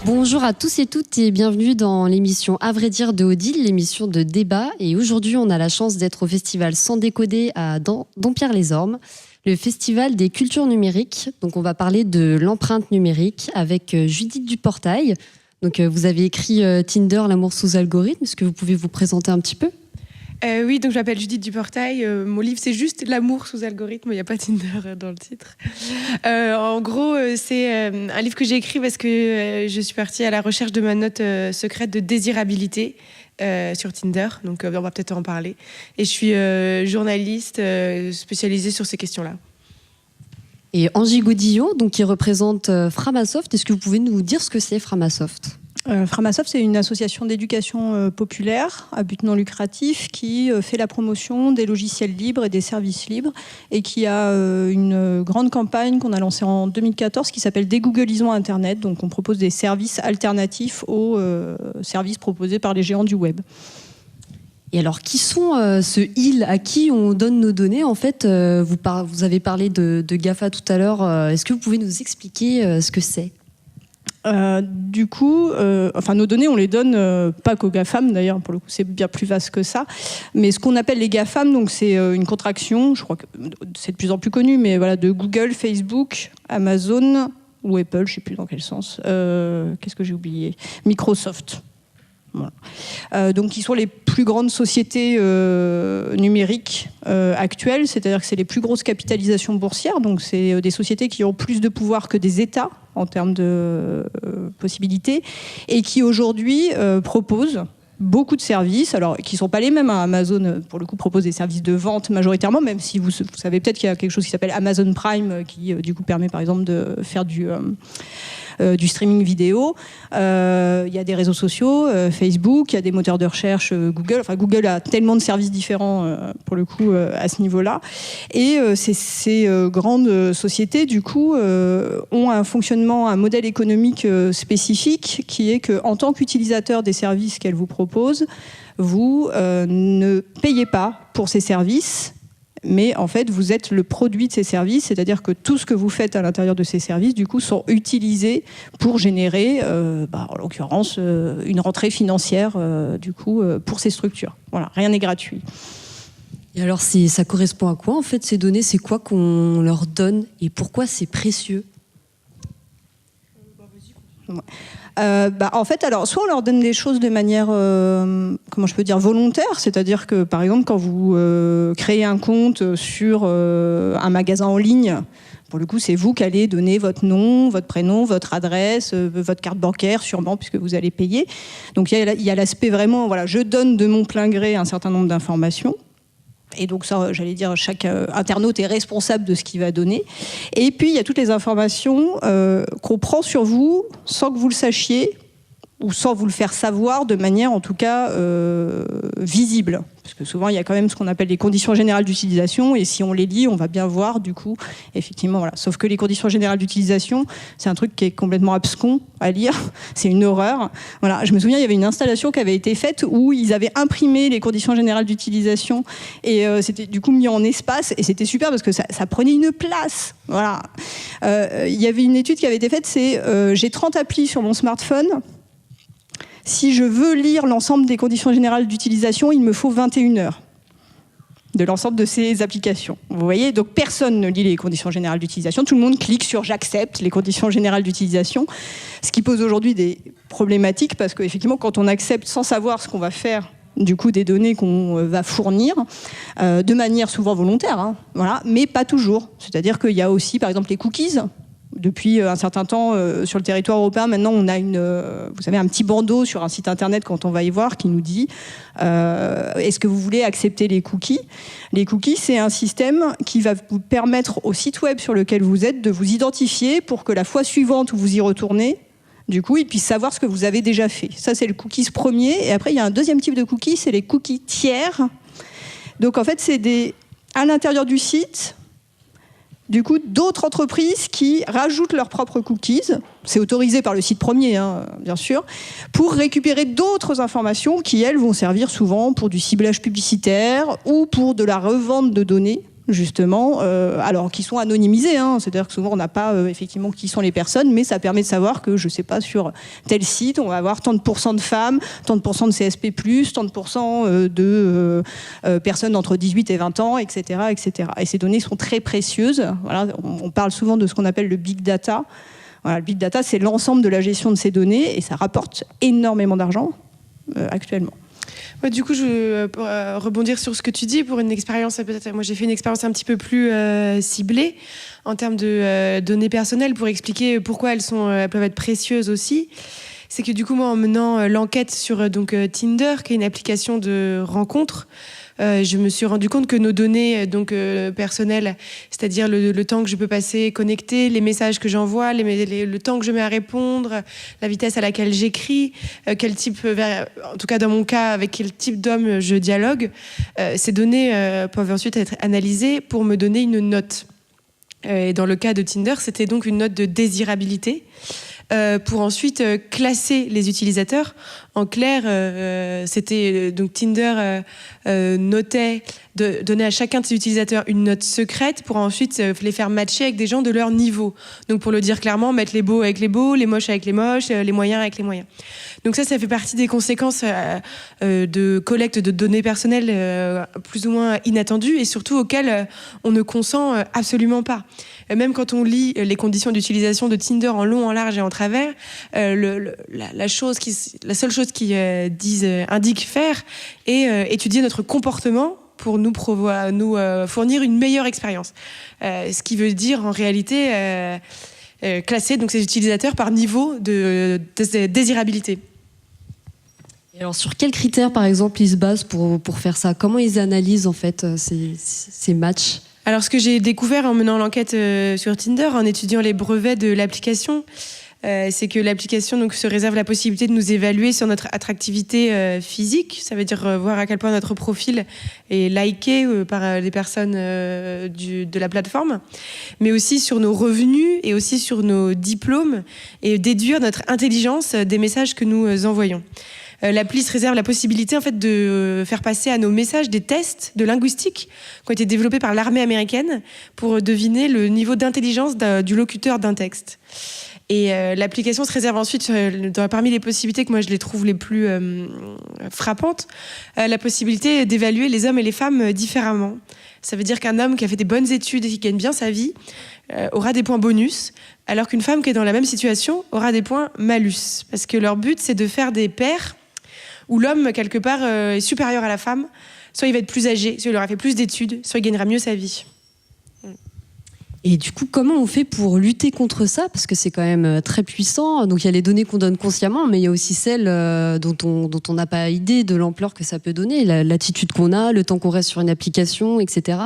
Bonjour à tous et toutes et bienvenue dans l'émission À vrai dire de Odile, l'émission de débat. Et aujourd'hui, on a la chance d'être au festival Sans décoder à Dampierre-les-Ormes, le festival des cultures numériques. Donc, on va parler de l'empreinte numérique avec Judith Duportail. Donc, vous avez écrit Tinder, l'amour sous algorithme. Est-ce que vous pouvez vous présenter un petit peu ? Oui, donc je m'appelle Judith Duportail. Mon livre, c'est juste l'amour sous algorithme. Il n'y a pas Tinder dans le titre. En gros, c'est un livre que j'ai écrit parce que je suis partie à la recherche de ma note secrète de désirabilité sur Tinder. Donc, on va peut-être en parler. Et je suis journaliste spécialisée sur ces questions-là. Et Angie Godillot, donc, qui représente Framasoft. Est-ce que vous pouvez nous dire ce que c'est Framasoft ? Framasoft, c'est une association d'éducation populaire à but non lucratif qui fait la promotion des logiciels libres et des services libres et qui a une grande campagne qu'on a lancée en 2014 qui s'appelle Dégooglisons Internet. Donc on propose des services alternatifs aux services proposés par les géants du web. Et alors, qui sont ce ils à qui on donne nos données ? En fait, vous avez parlé de GAFA tout à l'heure. Est-ce que vous pouvez nous expliquer ce que c'est ? Du coup, nos données, on les donne pas qu'aux GAFAM, d'ailleurs, pour le coup, c'est bien plus vaste que ça. Mais ce qu'on appelle les GAFAM, donc c'est une contraction, je crois que c'est de plus en plus connu, mais voilà, de Google, Facebook, Amazon ou Apple, je sais plus dans quel sens. Qu'est-ce que j'ai oublié ? Microsoft. Voilà. Donc, qui sont les plus grandes sociétés numériques actuelles, c'est-à-dire que c'est les plus grosses capitalisations boursières, donc c'est des sociétés qui ont plus de pouvoir que des États en termes de possibilités, et qui aujourd'hui proposent beaucoup de services, alors qui ne sont pas les mêmes. Amazon, pour le coup, propose des services de vente majoritairement, même si vous savez peut-être qu'il y a quelque chose qui s'appelle Amazon Prime, qui du coup permet par exemple de faire du streaming vidéo. Il y a des réseaux sociaux, Facebook, il y a des moteurs de recherche, Google. Enfin, Google a tellement de services différents, pour le coup, à ce niveau-là. Et ces grandes sociétés, du coup, ont un fonctionnement, un modèle économique spécifique qui est qu'en tant qu'utilisateur des services qu'elles vous proposent, vous ne payez pas pour ces services, mais en fait, vous êtes le produit de ces services, c'est-à-dire que tout ce que vous faites à l'intérieur de ces services, du coup, sont utilisés pour générer, en l'occurrence, une rentrée financière, pour ces structures. Voilà, rien n'est gratuit. Et alors, ça correspond à quoi, en fait, ces données ? C'est quoi qu'on leur donne et pourquoi c'est précieux ? En fait, alors, soit on leur donne des choses de manière, volontaire, c'est-à-dire que, par exemple, quand vous créez un compte sur un magasin en ligne, pour le coup, c'est vous qui allez donner votre nom, votre prénom, votre adresse, votre carte bancaire, sûrement, puisque vous allez payer. Donc, il y a l'aspect vraiment, voilà, je donne de mon plein gré un certain nombre d'informations. Et donc ça, j'allais dire, chaque internaute est responsable de ce qu'il va donner. Et puis, il y a toutes les informations qu'on prend sur vous sans que vous le sachiez ou sans vous le faire savoir de manière, en tout cas, visible. Parce que souvent, il y a quand même ce qu'on appelle les conditions générales d'utilisation. Et si on les lit, on va bien voir, du coup, effectivement, voilà. Sauf que les conditions générales d'utilisation, c'est un truc qui est complètement abscon à lire. C'est une horreur. Voilà. Je me souviens, il y avait une installation qui avait été faite où ils avaient imprimé les conditions générales d'utilisation. Et c'était du coup mis en espace. Et c'était super parce que ça prenait une place. Voilà. Il y avait une étude qui avait été faite, c'est j'ai 30 applis sur mon smartphone. Si je veux lire l'ensemble des conditions générales d'utilisation, il me faut 21 heures de l'ensemble de ces applications. Vous voyez, donc personne ne lit les conditions générales d'utilisation. Tout le monde clique sur « j'accepte » les conditions générales d'utilisation, ce qui pose aujourd'hui des problématiques parce qu'effectivement, quand on accepte sans savoir ce qu'on va faire du coup des données qu'on va fournir, de manière souvent volontaire, voilà, mais pas toujours. C'est-à-dire qu'il y a aussi, par exemple, les cookies. Depuis un certain temps, sur le territoire européen, maintenant, on a un petit bandeau sur un site internet quand on va y voir qui nous dit est-ce que vous voulez accepter les cookies ? Les cookies, c'est un système qui va vous permettre au site web sur lequel vous êtes de vous identifier pour que la fois suivante où vous y retournez, du coup, il puisse savoir ce que vous avez déjà fait. Ça, c'est le cookies premier. Et après, il y a un deuxième type de cookies, c'est les cookies tiers. Donc, en fait, c'est à l'intérieur du site, du coup, d'autres entreprises qui rajoutent leurs propres cookies, c'est autorisé par le site premier, bien sûr, pour récupérer d'autres informations qui, elles, vont servir souvent pour du ciblage publicitaire ou pour de la revente de données justement, alors qui sont anonymisés, hein, c'est-à-dire que souvent on n'a pas effectivement qui sont les personnes, mais ça permet de savoir que, je sais pas, sur tel site, on va avoir tant de pourcents de femmes, tant de pourcents de CSP+, tant de pourcents de personnes entre 18 et 20 ans, etc., etc. Et ces données sont très précieuses. Voilà, on parle souvent de ce qu'on appelle le big data. Voilà, le big data, c'est l'ensemble de la gestion de ces données et ça rapporte énormément d'argent actuellement. Ouais, du coup, je veux rebondir sur ce que tu dis pour une expérience, peut-être. Moi, j'ai fait une expérience un petit peu plus ciblée en termes de données personnelles pour expliquer pourquoi elles peuvent être précieuses aussi. C'est que du coup, moi, en menant l'enquête sur Tinder, qui est une application de rencontre, je me suis rendu compte que nos données personnelles, c'est-à-dire le temps que je peux passer connecté, les messages que j'envoie, le temps que je mets à répondre, la vitesse à laquelle j'écris, quel type, en tout cas dans mon cas, avec quel type d'homme je dialogue, ces données peuvent ensuite être analysées pour me donner une note. Et dans le cas de Tinder, c'était donc une note de désirabilité. Pour ensuite classer les utilisateurs. En clair, c'était donc Tinder donnait à chacun de ses utilisateurs une note secrète pour ensuite les faire matcher avec des gens de leur niveau. Donc pour le dire clairement, mettre les beaux avec les beaux, les moches avec les moches, les moyens avec les moyens. Donc ça fait partie des conséquences de collecte de données personnelles plus ou moins inattendues et surtout auxquelles on ne consent absolument pas. Même quand on lit les conditions d'utilisation de Tinder en long, en large et en travers, la seule chose qu'ils indiquent faire est étudier notre comportement pour nous fournir une meilleure expérience. Ce qui veut dire en réalité classer donc ces utilisateurs par niveau de désirabilité. Et alors sur quels critères par exemple ils se basent pour faire ça? Comment ils analysent en fait ces matchs? Alors, ce que j'ai découvert en menant l'enquête sur Tinder, en étudiant les brevets de l'application, c'est que l'application donc, se réserve la possibilité de nous évaluer sur notre attractivité physique. Ça veut dire voir à quel point notre profil est liké par les personnes de la plateforme, mais aussi sur nos revenus et aussi sur nos diplômes et déduire notre intelligence des messages que nous envoyons. L'appli se réserve la possibilité en fait, de faire passer à nos messages des tests de linguistique qui ont été développés par l'armée américaine pour deviner le niveau d'intelligence du locuteur d'un texte. Et l'application se réserve ensuite, parmi les possibilités que moi je les trouve les plus frappantes, la possibilité d'évaluer les hommes et les femmes différemment. Ça veut dire qu'un homme qui a fait des bonnes études et qui gagne bien sa vie aura des points bonus, alors qu'une femme qui est dans la même situation aura des points malus. Parce que leur but, c'est de faire des paires où l'homme, quelque part, est supérieur à la femme. Soit il va être plus âgé, soit il aura fait plus d'études, soit il gagnera mieux sa vie. Et du coup, comment on fait pour lutter contre ça? Parce que c'est quand même très puissant. Donc il y a les données qu'on donne consciemment, mais il y a aussi celles dont on n'a pas idée de l'ampleur que ça peut donner, l'attitude qu'on a, le temps qu'on reste sur une application, etc.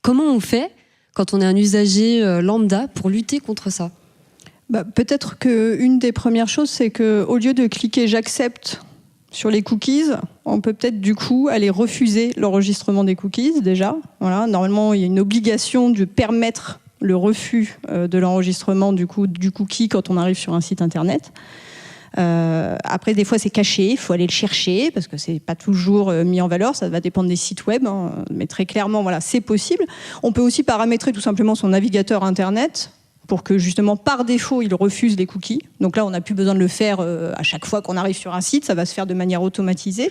Comment on fait quand on est un usager lambda pour lutter contre ça? Peut-être qu'une des premières choses, c'est qu'au lieu de cliquer « j'accepte » sur les cookies, on peut peut-être du coup aller refuser l'enregistrement des cookies déjà. Voilà. Normalement, il y a une obligation de permettre le refus de l'enregistrement du cookie quand on arrive sur un site internet. Après, des fois, c'est caché, il faut aller le chercher parce que c'est pas toujours mis en valeur. Ça va dépendre des sites web, hein, mais très clairement, voilà, c'est possible. On peut aussi paramétrer tout simplement son navigateur internet pour que justement par défaut il refuse les cookies. Donc là on n'a plus besoin de le faire à chaque fois qu'on arrive sur un site, ça va se faire de manière automatisée.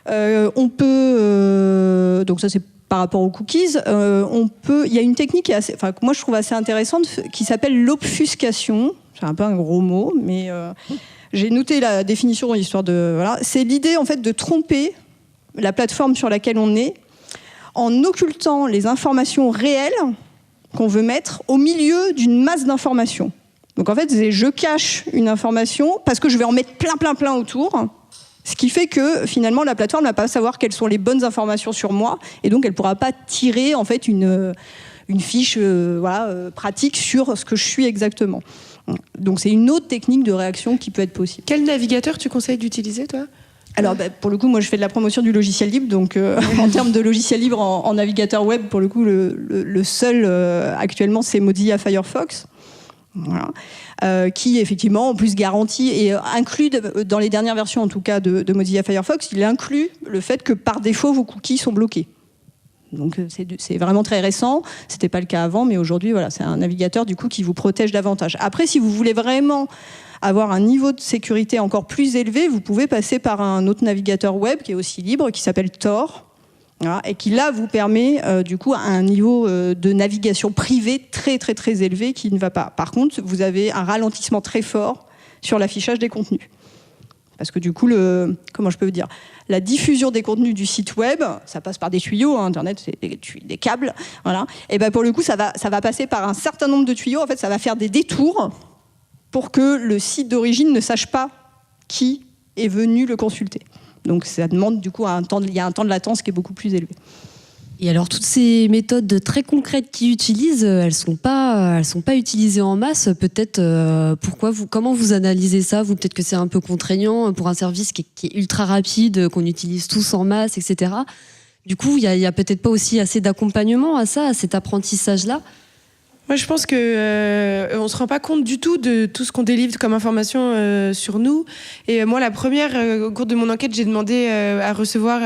On peut donc ça c'est par rapport aux cookies. Il y a une technique que moi je trouve assez intéressante qui s'appelle l'obfuscation. C'est un peu un gros mot, mais j'ai noté la définition histoire de voilà. C'est l'idée en fait de tromper la plateforme sur laquelle on est en occultant les informations réelles qu'on veut mettre au milieu d'une masse d'informations. Donc en fait, je cache une information parce que je vais en mettre plein autour, ce qui fait que finalement la plateforme ne va pas savoir quelles sont les bonnes informations sur moi et donc elle ne pourra pas tirer en fait une fiche pratique sur ce que je suis exactement. Donc c'est une autre technique de réaction qui peut être possible. Quel navigateur tu conseilles d'utiliser toi ? Alors, pour le coup, moi, je fais de la promotion du logiciel libre. Donc, en termes de logiciel libre en navigateur web, pour le coup, le seul actuellement, c'est Mozilla Firefox. Voilà. Qui, effectivement, en plus garantit et inclut, dans les dernières versions, en tout cas, de Mozilla Firefox, il inclut le fait que, par défaut, vos cookies sont bloqués. Donc c'est vraiment très récent. C'était pas le cas avant, mais aujourd'hui, voilà, c'est un navigateur du coup qui vous protège davantage. Après, si vous voulez vraiment avoir un niveau de sécurité encore plus élevé, vous pouvez passer par un autre navigateur web qui est aussi libre, qui s'appelle Tor. Voilà, et qui là vous permet du coup un niveau de navigation privée très très très élevé qui ne va pas. Par contre, vous avez un ralentissement très fort sur l'affichage des contenus. Parce que du coup, comment je peux vous dire, la diffusion des contenus du site web, ça passe par des tuyaux, hein, Internet, c'est des câbles, voilà. Et ben pour le coup, ça va passer par un certain nombre de tuyaux. En fait, ça va faire des détours pour que le site d'origine ne sache pas qui est venu le consulter. Donc ça demande du coup il y a un temps de latence qui est beaucoup plus élevé. Et alors toutes ces méthodes très concrètes qu'ils utilisent, elles sont pas utilisées en masse. Peut-être comment vous analysez ça? Vous, peut-être que c'est un peu contraignant pour un service qui est ultra rapide, qu'on utilise tous en masse, etc. Du coup, il y a peut-être pas aussi assez d'accompagnement à ça, à cet apprentissage-là. Moi, je pense que on se rend pas compte du tout de tout ce qu'on délivre comme information sur nous. Et moi, la première, au cours de mon enquête, j'ai demandé à recevoir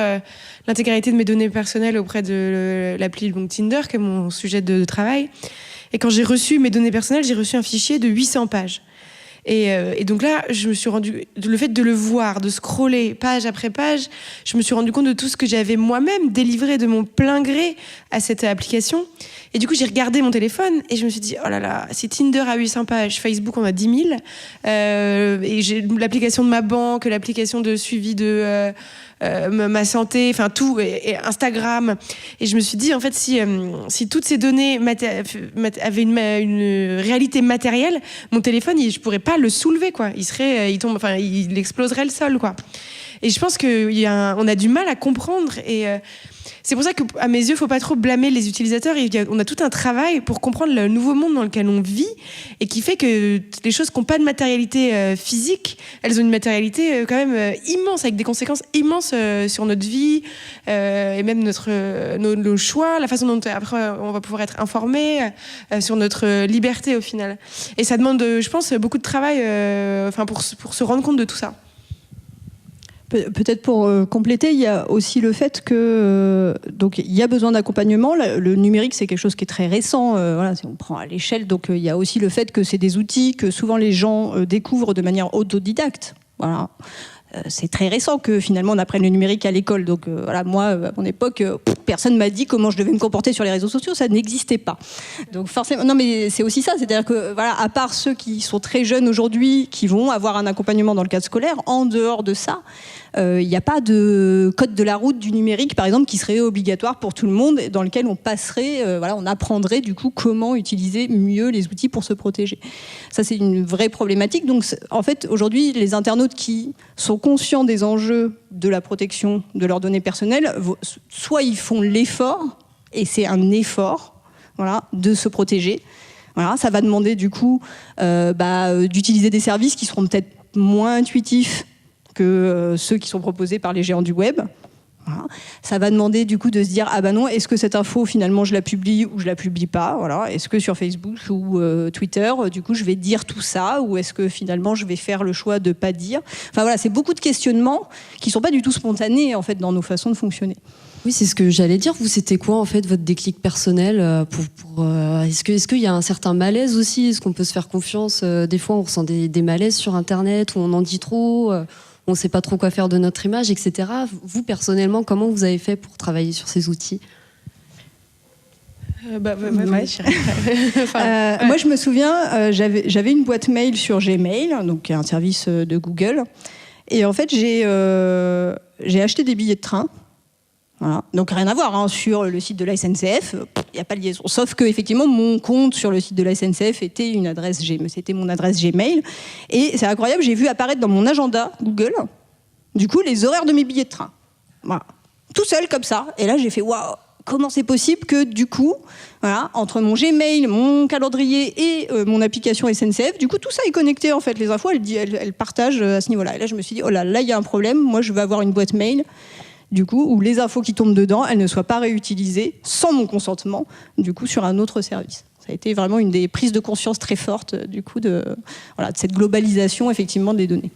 l'intégralité de mes données personnelles auprès de l'appli Tinder, qui est mon sujet de travail. Et quand j'ai reçu mes données personnelles, j'ai reçu un fichier de 800 pages. Et donc là, je me suis rendu, le fait de le voir, de scroller page après page, je me suis rendu compte de tout ce que j'avais moi-même délivré de mon plein gré à cette application. Et du coup, j'ai regardé mon téléphone et je me suis dit, oh là là, si Tinder a 800 pages, Facebook en a 10 000, et j'ai l'application de ma banque, l'application de suivi de ma santé, enfin tout, et Instagram. Et je me suis dit, en fait, si toutes ces données avaient une réalité matérielle, mon téléphone, je pourrais pas le soulever, quoi. Il exploserait le sol, quoi. Et je pense qu'on a du mal à comprendre. Et c'est pour ça qu'à mes yeux, il ne faut pas trop blâmer les utilisateurs. On a tout un travail pour comprendre le nouveau monde dans lequel on vit et qui fait que les choses qui n'ont pas de matérialité physique, elles ont une matérialité quand même immense, avec des conséquences immenses sur notre vie et même nos choix, la façon dont après on va pouvoir être informé, sur notre liberté au final. Et ça demande, je pense, beaucoup de travail pour se rendre compte de tout ça. Peut-être pour compléter, il y a aussi le fait que donc il y a besoin d'accompagnement. Le numérique, c'est quelque chose qui est très récent. Voilà, si on prend à l'échelle, donc il y a aussi le fait que c'est des outils que souvent les gens découvrent de manière autodidacte. Voilà. C'est très récent que finalement on apprenne le numérique à l'école. Donc voilà, moi à mon époque, personne m'a dit comment je devais me comporter sur les réseaux sociaux, ça n'existait pas. Donc forcément, non mais c'est aussi ça, c'est-à-dire que voilà, à part ceux qui sont très jeunes aujourd'hui, qui vont avoir un accompagnement dans le cadre scolaire, en dehors de ça, il n'y a pas de code de la route du numérique, par exemple, qui serait obligatoire pour tout le monde, dans lequel on passerait, on apprendrait du coup comment utiliser mieux les outils pour se protéger. Ça, c'est une vraie problématique. Donc, en fait, aujourd'hui, les internautes qui sont conscients des enjeux de la protection de leurs données personnelles, soit ils font l'effort, et c'est un effort, voilà, de se protéger. Voilà, ça va demander du coup d'utiliser des services qui seront peut-être moins intuitifs que ceux qui sont proposés par les géants du web. Voilà. Ça va demander du coup de se dire ah ben non, est-ce que cette info finalement je la publie ou je la publie pas, voilà. Est-ce que sur Facebook ou Twitter du coup je vais dire tout ça ou est-ce que finalement je vais faire le choix de pas dire. Enfin voilà, c'est beaucoup de questionnements qui sont pas du tout spontanés en fait dans nos façons de fonctionner. Oui, c'est ce que j'allais dire. Vous, c'était quoi en fait votre déclic personnel est-ce qu'il y a un certain malaise aussi? Est-ce qu'on peut se faire confiance? Des fois, on ressent des malaises sur Internet où on en dit trop. On ne sait pas trop quoi faire de notre image, etc. Vous, personnellement, comment vous avez fait pour travailler sur ces outils? Moi, je me souviens, j'avais une boîte mail sur Gmail, donc un service de Google. Et en fait, j'ai acheté des billets de train. Voilà. Donc rien à voir sur le site de la SNCF, il n'y a pas de liaison. Sauf que effectivement mon compte sur le site de la SNCF était une adresse c'était mon adresse Gmail. Et c'est incroyable, j'ai vu apparaître dans mon agenda Google, du coup les horaires de mes billets de train. Voilà. Tout seul comme ça. Et là j'ai fait waouh, comment c'est possible que du coup, voilà, entre mon Gmail, mon calendrier et mon application SNCF, du coup tout ça est connecté en fait. Les infos elles partagent à ce niveau-là. Et là je me suis dit oh là il y a un problème. Moi je veux avoir une boîte mail. Du coup, où les infos qui tombent dedans, elles ne soient pas réutilisées sans mon consentement, du coup, sur un autre service. Ça a été vraiment une des prises de conscience très fortes, du coup, de cette globalisation, effectivement, des données.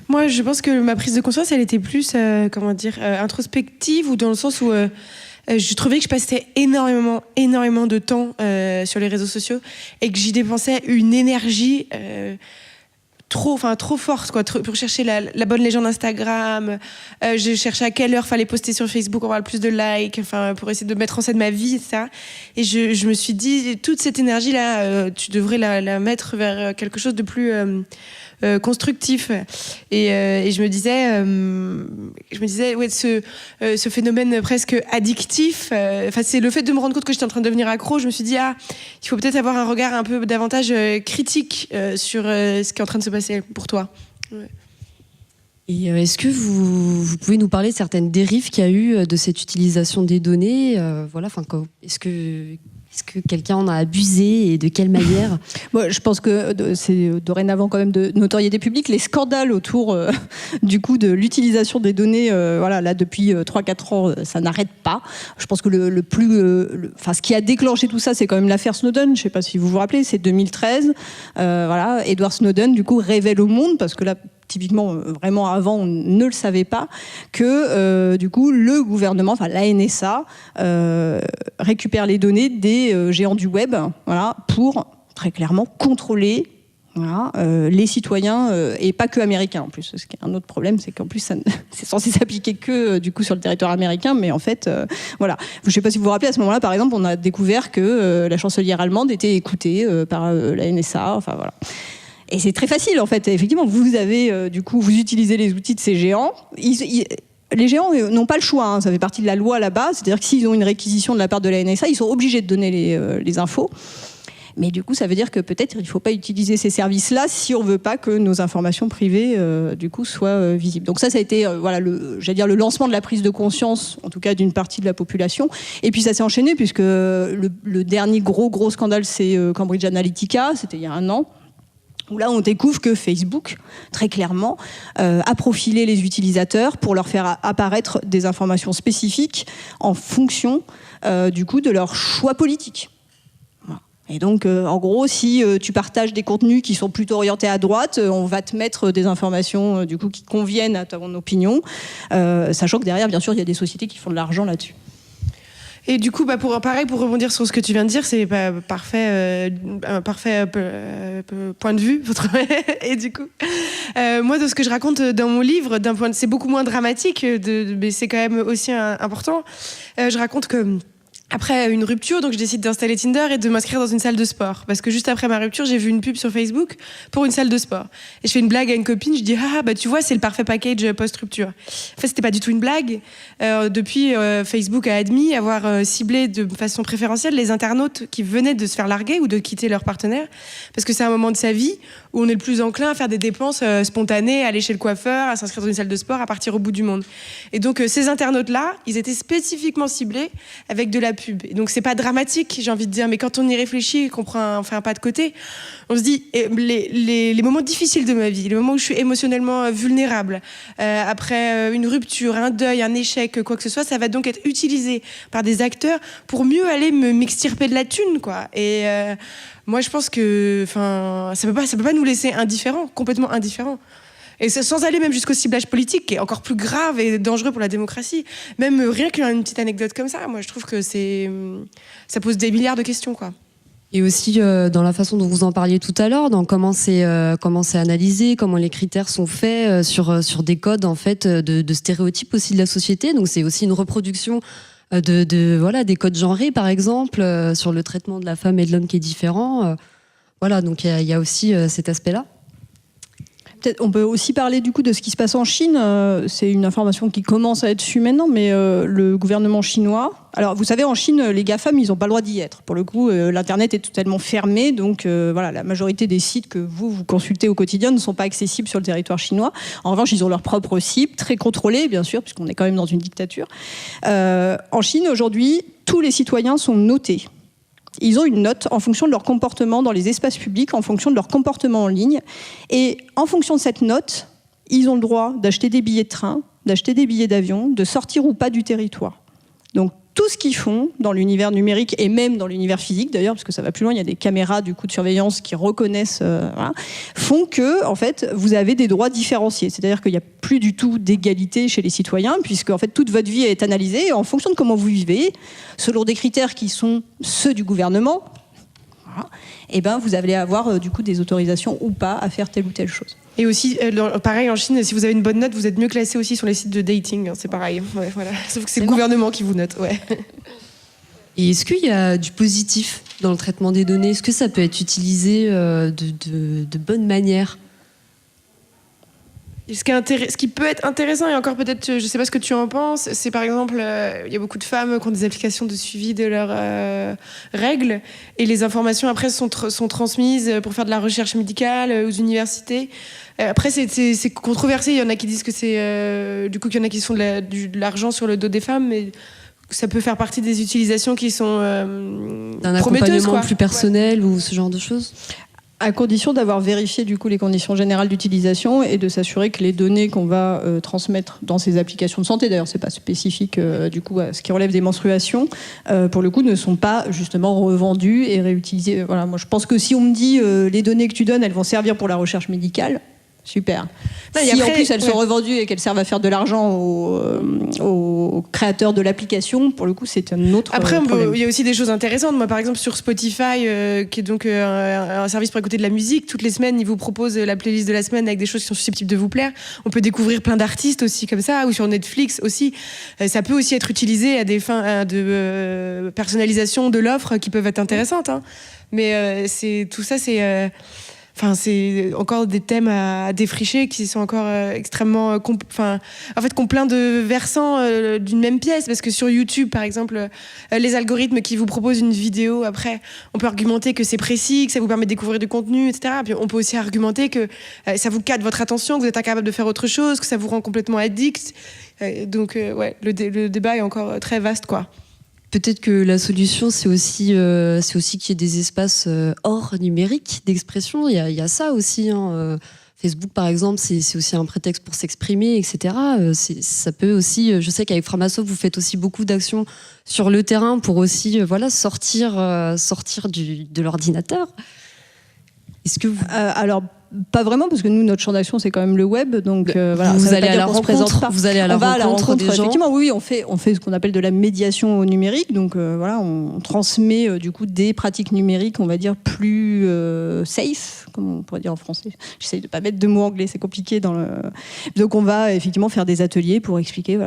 Moi, je pense que ma prise de conscience, elle était plus, introspective, ou dans le sens où je trouvais que je passais énormément de temps sur les réseaux sociaux et que j'y dépensais une énergie trop forte, quoi, pour chercher la bonne légende Instagram. Je cherchais à quelle heure fallait poster sur Facebook pour avoir le plus de likes, pour essayer de mettre en scène ma vie, etc. Et je me suis dit, toute cette énergie-là, tu devrais la mettre vers quelque chose de plus constructif. Et je me disais, ouais, ce phénomène presque addictif, c'est le fait de me rendre compte que j'étais en train de devenir accro. Je me suis dit, il faut peut-être avoir un regard un peu davantage critique sur ce qui est en train de se passer pour toi. Ouais. Et est-ce que vous pouvez nous parler de certaines dérives qu'il y a eu de cette utilisation des données est-ce que quelqu'un en a abusé et de quelle manière? Moi, je pense que c'est dorénavant quand même de notoriété publique. Les scandales autour du coup de l'utilisation des données, là depuis 3-4 ans, ça n'arrête pas. Je pense que ce qui a déclenché tout ça, c'est quand même l'affaire Snowden. Je ne sais pas si vous vous rappelez, c'est 2013. Edward Snowden, du coup, révèle au monde, parce que là, typiquement, vraiment avant, on ne le savait pas, que du coup, le gouvernement, la NSA, récupère les données des géants du web, pour très clairement contrôler les citoyens, et pas que américains en plus. Ce qui est un autre problème, c'est qu'en plus, c'est censé s'appliquer que du coup sur le territoire américain, mais en fait, Je ne sais pas si vous vous rappelez, à ce moment-là, par exemple, on a découvert que la chancelière allemande était écoutée par la NSA, Et c'est très facile, en fait. Effectivement, vous avez, vous utilisez les outils de ces géants. Les géants n'ont pas le choix, ça fait partie de la loi là-bas. C'est-à-dire que s'ils ont une réquisition de la part de la NSA, ils sont obligés de donner les infos. Mais du coup, ça veut dire que peut-être il ne faut pas utiliser ces services-là si on ne veut pas que nos informations privées, soient visibles. Donc ça a été, le lancement de la prise de conscience, en tout cas d'une partie de la population. Et puis ça s'est enchaîné, puisque le dernier gros scandale, c'est Cambridge Analytica, c'était il y a 1 an. Où là, on découvre que Facebook, très clairement, a profilé les utilisateurs pour leur faire apparaître des informations spécifiques en fonction, de leur choix politique. Voilà. Et donc, en gros, si tu partages des contenus qui sont plutôt orientés à droite, on va te mettre des informations, qui conviennent à ton opinion, sachant que derrière, bien sûr, il y a des sociétés qui font de l'argent là-dessus. Et du coup, pour rebondir sur ce que tu viens de dire, c'est un parfait point de vue. Et du coup, moi, de ce que je raconte dans mon livre, c'est beaucoup moins dramatique, mais c'est quand même aussi important. Je raconte que après une rupture, donc je décide d'installer Tinder et de m'inscrire dans une salle de sport. Parce que juste après ma rupture, j'ai vu une pub sur Facebook pour une salle de sport. Et je fais une blague à une copine, je dis tu vois, c'est le parfait package post-rupture. En fait, c'était pas du tout une blague. Depuis, Facebook a admis avoir ciblé de façon préférentielle les internautes qui venaient de se faire larguer ou de quitter leur partenaire. Parce que c'est un moment de sa vie où on est le plus enclin à faire des dépenses spontanées, à aller chez le coiffeur, à s'inscrire dans une salle de sport, à partir au bout du monde. Et donc, ces internautes-là, ils étaient spécifiquement ciblés avec de la pub. Et donc, c'est pas dramatique, j'ai envie de dire, mais quand on y réfléchit, qu'on fait un pas de côté, on se dit, les moments difficiles de ma vie, les moments où je suis émotionnellement vulnérable, après une rupture, un deuil, un échec, quoi que ce soit, ça va donc être utilisé par des acteurs pour mieux aller m'extirper de la thune, quoi. Et moi, je pense que ça peut pas nous laisser indifférents, complètement indifférents. Et sans aller même jusqu'au ciblage politique, qui est encore plus grave et dangereux pour la démocratie. Même rien qu'une petite anecdote comme ça, moi, je trouve que ça pose des milliards de questions, quoi. Et aussi dans la façon dont vous en parliez tout à l'heure, dans comment c'est analysé, comment les critères sont faits sur des codes en fait de stéréotypes aussi de la société. Donc c'est aussi une reproduction des codes genrés par exemple, sur le traitement de la femme et de l'homme qui est différent. Donc il y a aussi cet aspect-là. Peut-être, on peut aussi parler du coup de ce qui se passe en Chine. C'est une information qui commence à être su maintenant, mais le gouvernement chinois... Alors, vous savez, en Chine, les GAFAM, ils n'ont pas le droit d'y être. Pour le coup, l'Internet est totalement fermé, donc la majorité des sites que vous consultez au quotidien ne sont pas accessibles sur le territoire chinois. En revanche, ils ont leur propre site, très contrôlé, bien sûr, puisqu'on est quand même dans une dictature. En Chine, aujourd'hui, tous les citoyens sont notés. Ils ont une note en fonction de leur comportement dans les espaces publics, en fonction de leur comportement en ligne. Et en fonction de cette note, ils ont le droit d'acheter des billets de train, d'acheter des billets d'avion, de sortir ou pas du territoire. Donc tout ce qu'ils font dans l'univers numérique et même dans l'univers physique d'ailleurs, parce que ça va plus loin, il y a des caméras du coup de surveillance qui reconnaissent, voilà, font que en fait vous avez des droits différenciés. C'est-à-dire qu'il n'y a plus du tout d'égalité chez les citoyens, puisque en fait toute votre vie est analysée en fonction de comment vous vivez, selon des critères qui sont ceux du gouvernement. Voilà. Et ben vous allez avoir du coup des autorisations ou pas à faire telle ou telle chose. Et aussi, pareil en Chine, si vous avez une bonne note, vous êtes mieux classé aussi sur les sites de dating. C'est pareil. Ouais, voilà. Sauf que c'est le gouvernement qui vous note. Ouais. Et est-ce qu'il y a du positif dans le traitement des données? Est-ce que ça peut être utilisé de bonne manière? Ce qui peut être intéressant, et encore peut-être, je ne sais pas ce que tu en penses, c'est par exemple, il y a beaucoup de femmes qui ont des applications de suivi de leurs règles, et les informations après sont transmises pour faire de la recherche médicale aux universités. Après, c'est controversé, il y en a qui disent que c'est du coup qu'il y en a qui font de l'argent sur le dos des femmes, mais ça peut faire partie des utilisations qui sont d'un accompagnement plus personnel, ouais, ou ce genre de choses. À condition d'avoir vérifié du coup les conditions générales d'utilisation et de s'assurer que les données qu'on va transmettre dans ces applications de santé, d'ailleurs c'est pas spécifique du coup à ce qui relève des menstruations, pour le coup ne sont pas justement revendues et réutilisées. Voilà, moi je pense que si on me dit les données que tu donnes elles vont servir pour la recherche médicale, super. Non, si après, en plus elles sont revendues et qu'elles servent à faire de l'argent aux créateurs de l'application, pour le coup c'est un autre problème. Après il y a aussi des choses intéressantes. Moi par exemple sur Spotify, qui est donc un service pour écouter de la musique, toutes les semaines ils vous proposent la playlist de la semaine avec des choses qui sont susceptibles de vous plaire. On peut découvrir plein d'artistes aussi comme ça, ou sur Netflix aussi. Ça peut aussi être utilisé à des fins de personnalisation de l'offre qui peuvent être intéressantes, hein. Mais tout ça c'est... Enfin, c'est encore des thèmes à défricher qui sont encore extrêmement... en fait, qui ont plein de versants d'une même pièce. Parce que sur YouTube, par exemple, les algorithmes qui vous proposent une vidéo, après, on peut argumenter que c'est précis, que ça vous permet de découvrir du contenu, etc. Puis on peut aussi argumenter que ça vous capte votre attention, que vous êtes incapable de faire autre chose, que ça vous rend complètement addict. Donc, ouais, le débat est encore très vaste, quoi. Peut-être que la solution, c'est aussi qu'il y ait des espaces hors numérique d'expression. Il y a ça aussi, hein. Facebook, par exemple, c'est aussi un prétexte pour s'exprimer, etc. Ça peut aussi... Je sais qu'avec Framasoft, vous faites aussi beaucoup d'actions sur le terrain pour aussi sortir de l'ordinateur. Est-ce que vous... Alors, pas vraiment, parce que nous, notre champ d'action, c'est quand même le web. Donc, voilà, vous allez à la rencontre. Vous allez à la rencontre des gens. Effectivement, oui, on fait ce qu'on appelle de la médiation au numérique. Donc, voilà, on transmet du coup des pratiques numériques, on va dire plus safe, comme on pourrait dire en français. J'essaye de pas mettre de mots anglais, c'est compliqué dans le. Donc, on va effectivement faire des ateliers pour expliquer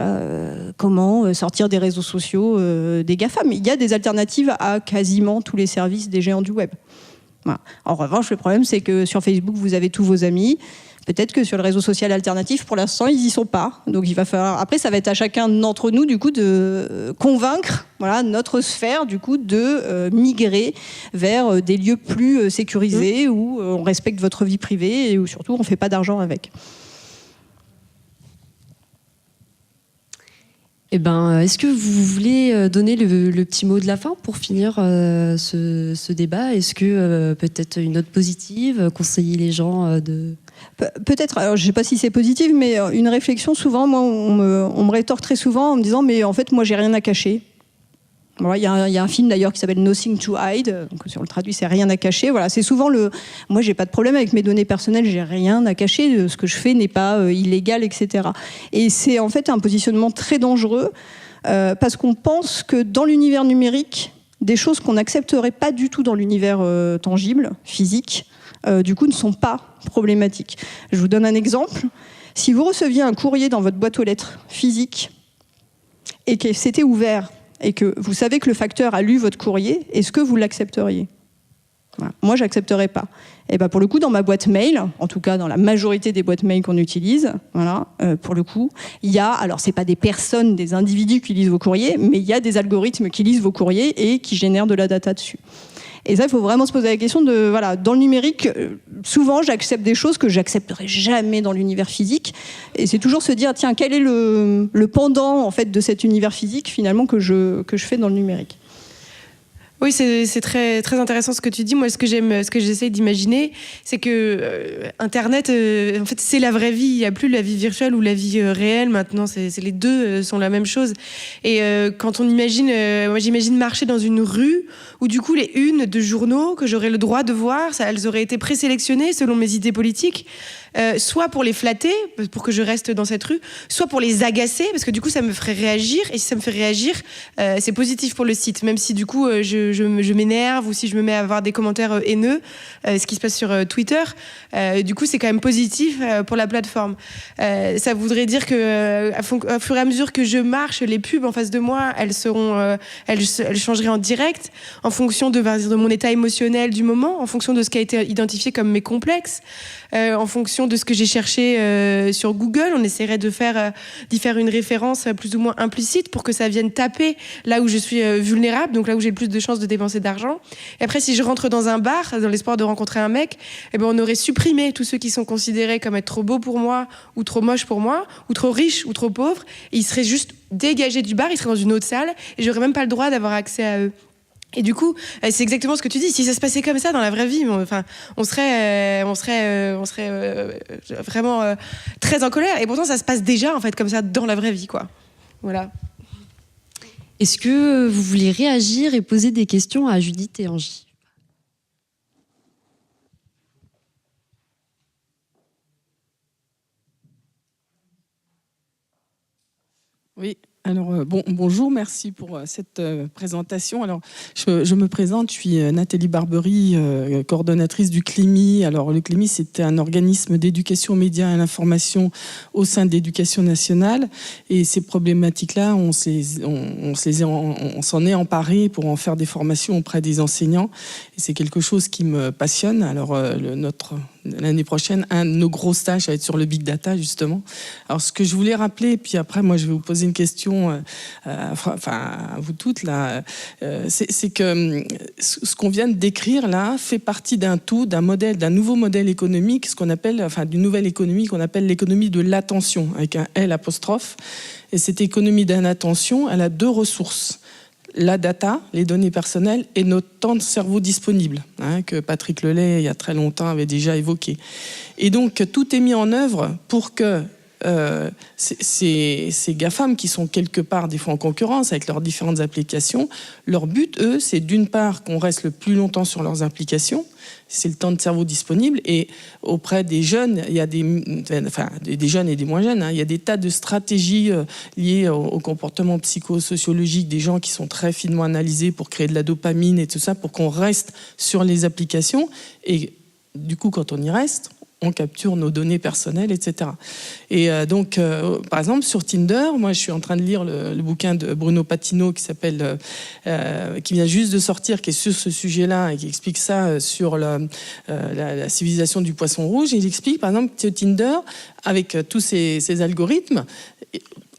comment sortir des réseaux sociaux des GAFAM. Il y a des alternatives à quasiment tous les services des géants du web. Voilà. En revanche, le problème, c'est que sur Facebook, vous avez tous vos amis. Peut-être que sur le réseau social alternatif, pour l'instant, ils y sont pas. Donc, il va falloir. Après, ça va être à chacun d'entre nous, du coup, de convaincre, notre sphère, du coup, de migrer vers des lieux plus sécurisés où on respecte votre vie privée et où surtout on fait pas d'argent avec. Eh ben, est-ce que vous voulez donner le petit mot de la fin pour finir ce débat? Est-ce que peut-être une note positive, conseiller les gens de... Peut-être, alors je ne sais pas si c'est positif, mais une réflexion, souvent, moi, on me rétorque très souvent en me disant « mais en fait, moi, j'ai rien à cacher ». Voilà, il y a un film d'ailleurs qui s'appelle Nothing to Hide, donc si on le traduit, c'est rien à cacher. Voilà, c'est souvent moi j'ai pas de problème avec mes données personnelles, j'ai rien à cacher, ce que je fais n'est pas illégal, etc. Et c'est en fait un positionnement très dangereux parce qu'on pense que dans l'univers numérique, des choses qu'on n'accepterait pas du tout dans l'univers tangible, physique, du coup ne sont pas problématiques. Je vous donne un exemple. Si vous receviez un courrier dans votre boîte aux lettres physique et que c'était ouvert et que vous savez que le facteur a lu votre courrier, est-ce que vous l'accepteriez? Voilà. Moi, je n'accepterais pas. Et ben, pour le coup, dans ma boîte mail, en tout cas dans la majorité des boîtes mail qu'on utilise, pour le coup, il y a, alors c'est pas des personnes, des individus qui lisent vos courriers, mais il y a des algorithmes qui lisent vos courriers et qui génèrent de la data dessus. Et ça, il faut vraiment se poser la question de, dans le numérique, souvent j'accepte des choses que j'accepterai jamais dans l'univers physique. Et c'est toujours se dire, tiens, quel est le pendant en fait de cet univers physique finalement que je fais dans le numérique. Oui, c'est très, très intéressant ce que tu dis. Moi, ce que j'essaie d'imaginer, c'est que Internet, en fait, c'est la vraie vie. Il n'y a plus la vie virtuelle ou la vie réelle maintenant. Les deux sont la même chose. Et quand on imagine, moi, j'imagine marcher dans une rue où, du coup, les unes de journaux que j'aurais le droit de voir, elles auraient été présélectionnées selon mes idées politiques. Soit pour les flatter, pour que je reste dans cette rue, soit pour les agacer, parce que du coup ça me ferait réagir, et si ça me fait réagir, c'est positif pour le site, même si du coup je m'énerve ou si je me mets à avoir des commentaires haineux, ce qui se passe sur Twitter, du coup c'est quand même positif pour la plateforme. Ça voudrait dire que au fur et à mesure que je marche, les pubs en face de moi, elles changeraient en direct, en fonction de mon état émotionnel du moment, en fonction de ce qui a été identifié comme mes complexes, en fonction de ce que j'ai cherché sur Google. On essaierait d'y faire une référence plus ou moins implicite pour que ça vienne taper là où je suis vulnérable, donc là où j'ai le plus de chances de dépenser d'argent. Et après, si je rentre dans un bar, dans l'espoir de rencontrer un mec, eh ben, on aurait supprimé tous ceux qui sont considérés comme être trop beaux pour moi, ou trop moches pour moi, ou trop riches, ou trop pauvres. Et ils seraient juste dégagés du bar, ils seraient dans une autre salle, et j'aurais même pas le droit d'avoir accès à eux. Et du coup, c'est exactement ce que tu dis. Si ça se passait comme ça dans la vraie vie, on serait vraiment très en colère. Et pourtant, ça se passe déjà en fait comme ça dans la vraie vie, quoi. Voilà. Est-ce que vous voulez réagir et poser des questions à Judith et Angie ? Oui. Alors, bonjour, merci pour cette présentation. Alors, je me présente, je suis Nathalie Barbery, coordonnatrice du CLEMI. Alors, le CLEMI, c'est un organisme d'éducation aux médias et à l'information au sein de l'éducation nationale. Et ces problématiques-là, on s'en est emparé pour en faire des formations auprès des enseignants. Et c'est quelque chose qui me passionne. Alors, l'année prochaine, un de nos gros stages va être sur le big data, justement. Alors, ce que je voulais rappeler, puis après, moi, je vais vous poser une question, à vous toutes, là, c'est que ce qu'on vient de décrire, là, fait partie d'un tout, d'un nouveau modèle économique, ce qu'on appelle, d'une nouvelle économie qu'on appelle l'économie de l'attention, avec un L apostrophe. Et cette économie de l'attention, elle a deux ressources. La data, les données personnelles, et notre temps de cerveau disponible, que Patrick Lelay, il y a très longtemps, avait déjà évoqué. Et donc, tout est mis en œuvre pour que ces GAFAM, qui sont quelque part des fois en concurrence avec leurs différentes applications, leur but, eux, c'est d'une part qu'on reste le plus longtemps sur leurs applications, c'est le temps de cerveau disponible, et auprès des jeunes, il y a des jeunes et des moins jeunes, il y a des tas de stratégies liées au comportement psychosociologique des gens qui sont très finement analysés pour créer de la dopamine et tout ça, pour qu'on reste sur les applications, et du coup, quand on y reste, on capture nos données personnelles, etc. Et donc, par exemple, sur Tinder, moi, je suis en train de lire le bouquin de Bruno Patino qui s'appelle, qui vient juste de sortir, qui est sur ce sujet-là et qui explique ça sur la civilisation du poisson rouge. Et il explique, par exemple, que Tinder, avec tous ces algorithmes,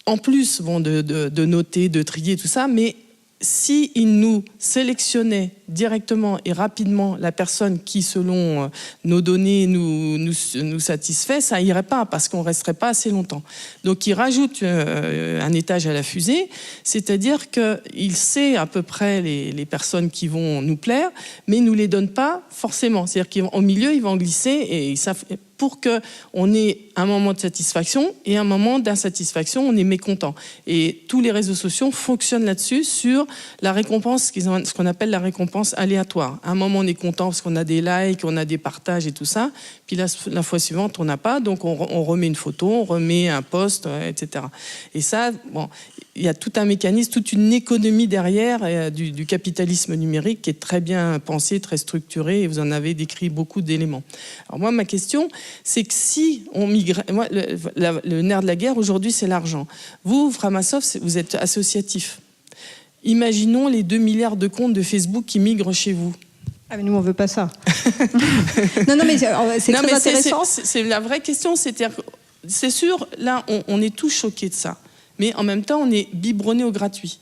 en plus, de noter, de trier, tout ça, mais si il nous sélectionnait directement et rapidement la personne qui, selon nos données, nous satisfait, ça irait pas parce qu'on resterait pas assez longtemps. Donc, il rajoute un étage à la fusée, c'est-à-dire qu'il sait à peu près les personnes qui vont nous plaire, mais il nous les donne pas forcément. C'est-à-dire qu'au milieu, il va en glisser et ça, pour qu'on ait un moment de satisfaction et un moment d'insatisfaction, on est mécontent. Et tous les réseaux sociaux fonctionnent là-dessus, sur la récompense, ce qu'on appelle la récompense aléatoire. À un moment, on est content parce qu'on a des likes, on a des partages et tout ça. Puis la fois suivante, on n'a pas. Donc, on remet une photo, on remet un post, etc. Et ça, il y a tout un mécanisme, toute une économie derrière du capitalisme numérique qui est très bien pensé, très structuré. Et vous en avez décrit beaucoup d'éléments. Alors moi, ma question, c'est que si on migrait... Moi, le nerf de la guerre, aujourd'hui, c'est l'argent. Vous, Framasoft, vous êtes associatif. Imaginons les 2 milliards de comptes de Facebook qui migrent chez vous. Ah, mais nous, on veut pas ça. non, mais c'est très intéressant. C'est la vraie question. C'est sûr, là, on est tous choqués de ça. Mais en même temps, on est biberonné au gratuit.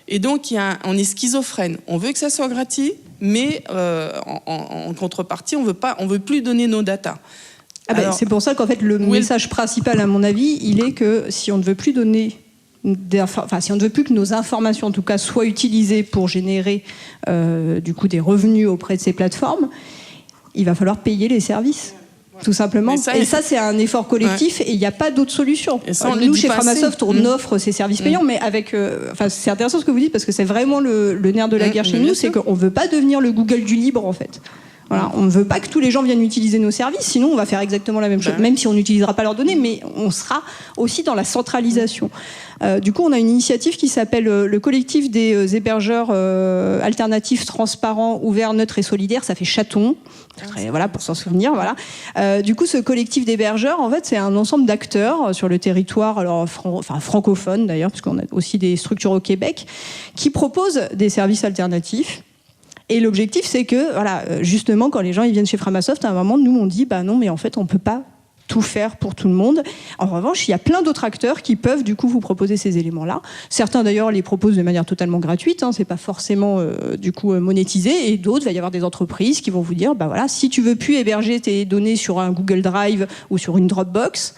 Et donc, on est schizophrène. On veut que ça soit gratuit, mais en contrepartie, on veut plus donner nos datas. C'est pour ça qu'en fait, le message principal, à mon avis, il est que si on ne veut plus donner si on ne veut plus que nos informations, en tout cas, soient utilisées pour générer du coup des revenus auprès de ces plateformes, il va falloir payer les services. Tout simplement. Et ça, c'est un effort collectif et il n'y a pas d'autre solution. Nous, chez Framasoft, on offre ces services payants, mais avec. C'est intéressant ce que vous dites parce que c'est vraiment le nerf de la guerre chez nous, c'est qu'on ne veut pas devenir le Google du libre, en fait. Voilà, on ne veut pas que tous les gens viennent utiliser nos services, sinon on va faire exactement la même chose, même si on n'utilisera pas leurs données, mais on sera aussi dans la centralisation. Du coup, on a une initiative qui s'appelle le collectif des hébergeurs alternatifs, transparents, ouverts, neutres et solidaires. Ça fait chaton, voilà, pour s'en souvenir. Voilà. Du coup, ce collectif d'hébergeurs, en fait, c'est un ensemble d'acteurs sur le territoire, alors francophone d'ailleurs, parce qu'on a aussi des structures au Québec, qui proposent des services alternatifs. Et l'objectif, c'est que, voilà, justement, quand les gens ils viennent chez Framasoft, à un moment, nous, on dit, bah non, mais en fait, on ne peut pas tout faire pour tout le monde. En revanche, il y a plein d'autres acteurs qui peuvent, du coup, vous proposer ces éléments-là. Certains, d'ailleurs, les proposent de manière totalement gratuite, hein, c'est pas forcément, du coup, monétisé. Et d'autres, il va y avoir des entreprises qui vont vous dire, bah voilà, si tu veux plus héberger tes données sur un Google Drive ou sur une Dropbox,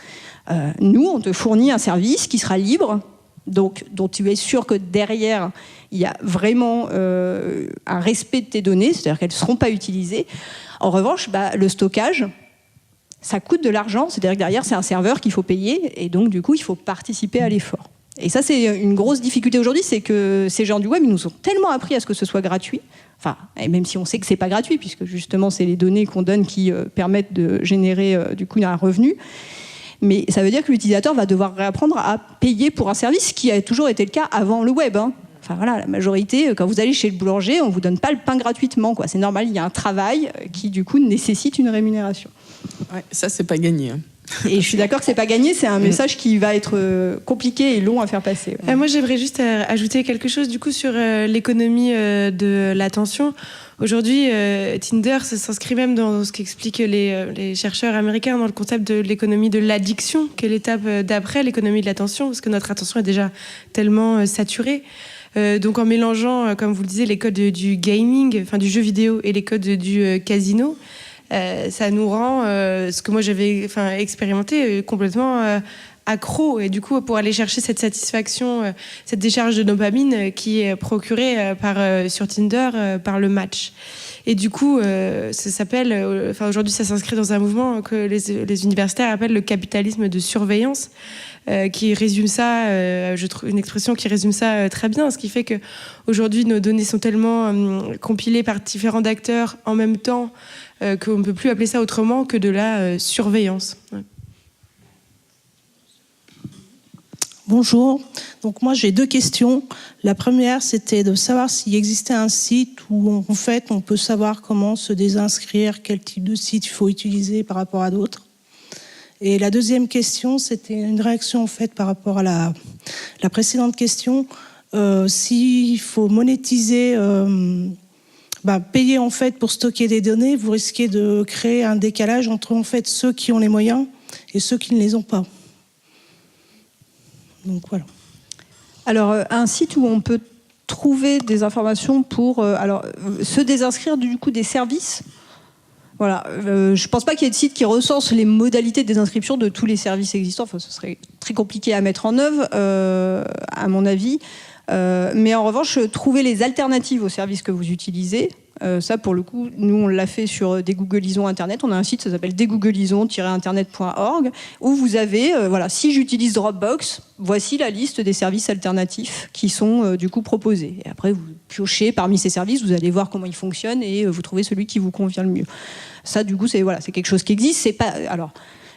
nous, on te fournit un service qui sera libre, donc dont tu es sûr que derrière il y a vraiment un respect de tes données, c'est-à-dire qu'elles ne seront pas utilisées. En revanche, le stockage, ça coûte de l'argent, c'est-à-dire que derrière c'est un serveur qu'il faut payer et donc du coup il faut participer à l'effort. Et ça c'est une grosse difficulté aujourd'hui, c'est que ces gens du web ils nous ont tellement appris à ce que ce soit gratuit, et même si on sait que c'est pas gratuit puisque justement c'est les données qu'on donne qui permettent de générer du coup un revenu. Mais ça veut dire que l'utilisateur va devoir réapprendre à payer pour un service, qui a toujours été le cas avant le web. Enfin voilà, la majorité, quand vous allez chez le boulanger, on ne vous donne pas le pain gratuitement, quoi. C'est normal, il y a un travail qui du coup nécessite une rémunération. Ouais, ça c'est pas gagné. Et je suis d'accord que c'est pas gagné, c'est un message qui va être compliqué et long à faire passer. Ouais. Moi j'aimerais juste ajouter quelque chose du coup sur l'économie de l'attention. Aujourd'hui, Tinder s'inscrit même dans ce qu'expliquent les chercheurs américains dans le concept de l'économie de l'addiction, qui est l'étape d'après l'économie de l'attention, parce que notre attention est déjà tellement saturée. Donc en mélangeant, comme vous le disiez, les codes du gaming, enfin du jeu vidéo et les codes du casino, ça nous rend, ce que moi j'avais expérimenté, complètement accro. Et du coup, pour aller chercher cette satisfaction, cette décharge de dopamine qui est procurée sur Tinder par le match. Et du coup, ça s'appelle, aujourd'hui, ça s'inscrit dans un mouvement que les universitaires appellent le capitalisme de surveillance, qui résume ça, je trouve une expression qui résume ça très bien, ce qui fait que aujourd'hui nos données sont tellement compilées par différents acteurs en même temps qu'on ne peut plus appeler ça autrement que de la surveillance. Ouais. Bonjour. Donc moi j'ai 2 questions. La première c'était de savoir s'il existait un site où en fait on peut savoir comment se désinscrire, quel type de site il faut utiliser par rapport à d'autres. Et la deuxième question c'était une réaction en fait par rapport à la précédente question. S'il faut monétiser, payer en fait pour stocker des données, vous risquez de créer un décalage entre en fait ceux qui ont les moyens et ceux qui ne les ont pas. Donc voilà. Alors, un site où on peut trouver des informations pour se désinscrire du coup des services. Voilà. Je ne pense pas qu'il y ait de site qui recense les modalités de désinscription de tous les services existants. Enfin, ce serait très compliqué à mettre en œuvre, à mon avis. Mais en revanche, trouver les alternatives aux services que vous utilisez. Ça, pour le coup, nous, on l'a fait sur Dégooglisons Internet. On a un site, ça s'appelle dégooglisons-internet.org, où vous avez, si j'utilise Dropbox, voici la liste des services alternatifs qui sont du coup proposés. Et après, vous piochez parmi ces services, vous allez voir comment ils fonctionnent et vous trouvez celui qui vous convient le mieux. Ça, du coup, c'est quelque chose qui existe. C'est pas,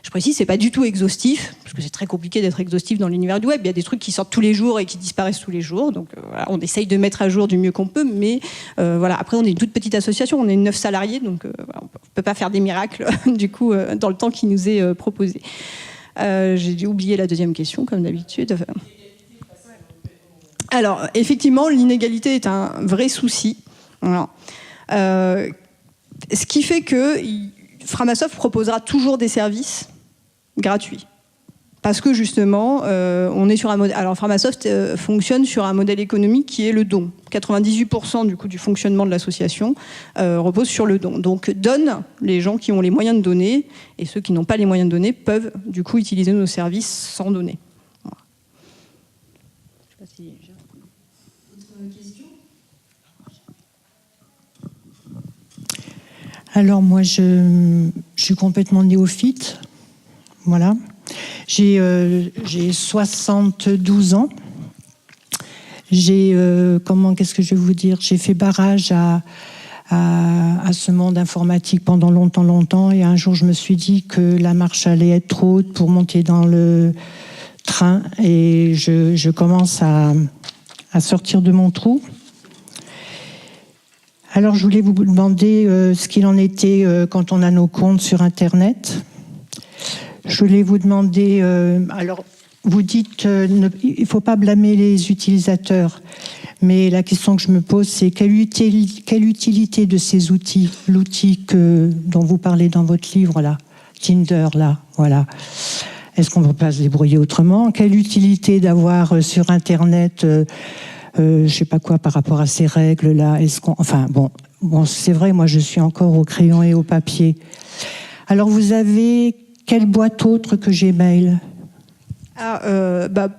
je précise, c'est pas du tout exhaustif, parce que c'est très compliqué d'être exhaustif dans l'univers du web. Il y a des trucs qui sortent tous les jours et qui disparaissent tous les jours. Donc on essaye de mettre à jour du mieux qu'on peut, mais après on est une toute petite association, on est 9 salariés, donc on peut pas faire des miracles du coup dans le temps qui nous est proposé. J'ai oublié la deuxième question, comme d'habitude. Alors effectivement, l'inégalité est un vrai souci. Voilà. Ce qui fait que Framasoft proposera toujours des services gratuits. Parce que justement, on est sur un modèle. Alors Framasoft fonctionne sur un modèle économique qui est le don. 98% du coup du fonctionnement de l'association repose sur le don. Donc donne les gens qui ont les moyens de donner, et ceux qui n'ont pas les moyens de donner peuvent du coup utiliser nos services sans donner. Alors moi, je suis complètement néophyte. Voilà. J'ai 72 ans. Qu'est-ce que je vais vous dire ? J'ai fait barrage à ce monde informatique pendant longtemps. Et un jour, je me suis dit que la marche allait être trop haute pour monter dans le train. Et je commence à sortir de mon trou. Alors, je voulais vous demander ce qu'il en était quand on a nos comptes sur Internet. Je voulais vous demander... alors, vous dites il ne faut pas blâmer les utilisateurs. Mais la question que je me pose, c'est quelle utilité de ces outils, l'outil dont vous parlez dans votre livre, là, Tinder, là, voilà. Est-ce qu'on ne peut pas se débrouiller autrement ? Quelle utilité d'avoir sur Internet... je ne sais pas quoi par rapport à ces règles-là. Enfin, bon, c'est vrai, moi, je suis encore au crayon et au papier. Alors, vous avez quelle boîte autre que Gmail ?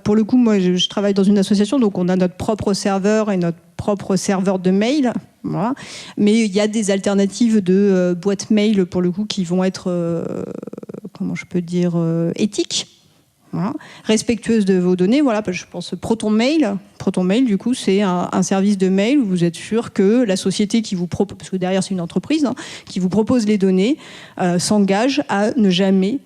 Pour le coup, moi, je travaille dans une association, donc on a notre propre serveur et notre propre serveur de mail. Voilà. Mais il y a des alternatives de boîtes mail, pour le coup, qui vont être, éthiques. Voilà. Respectueuse de vos données, voilà, je pense Proton Mail. Proton Mail, du coup, c'est un service de mail où vous êtes sûr que la société qui vous propose, parce que derrière c'est une entreprise, qui vous propose les données, s'engage à ne jamais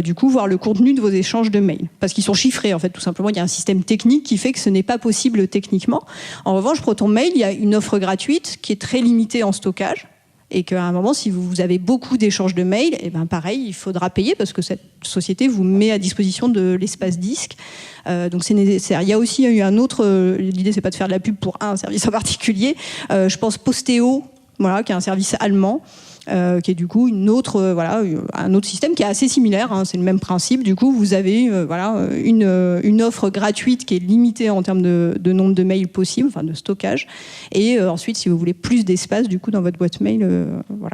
du coup voir le contenu de vos échanges de mails, parce qu'ils sont chiffrés en fait, tout simplement. Il y a un système technique qui fait que ce n'est pas possible techniquement. En revanche, Proton Mail, il y a une offre gratuite qui est très limitée en stockage. Et qu'à un moment, si vous avez beaucoup d'échanges de mails, et ben pareil, il faudra payer parce que cette société vous met à disposition de l'espace disque. Donc c'est nécessaire. Il y a aussi eu un autre. L'idée, c'est pas de faire de la pub pour un service en particulier. Je pense Posteo, voilà, qui est un service allemand. Qui est du coup un autre système qui est assez similaire, c'est le même principe. Du coup, vous avez une offre gratuite qui est limitée en termes de nombre de mails possibles, enfin de stockage. Et ensuite, si vous voulez plus d'espace, du coup, dans votre boîte mail,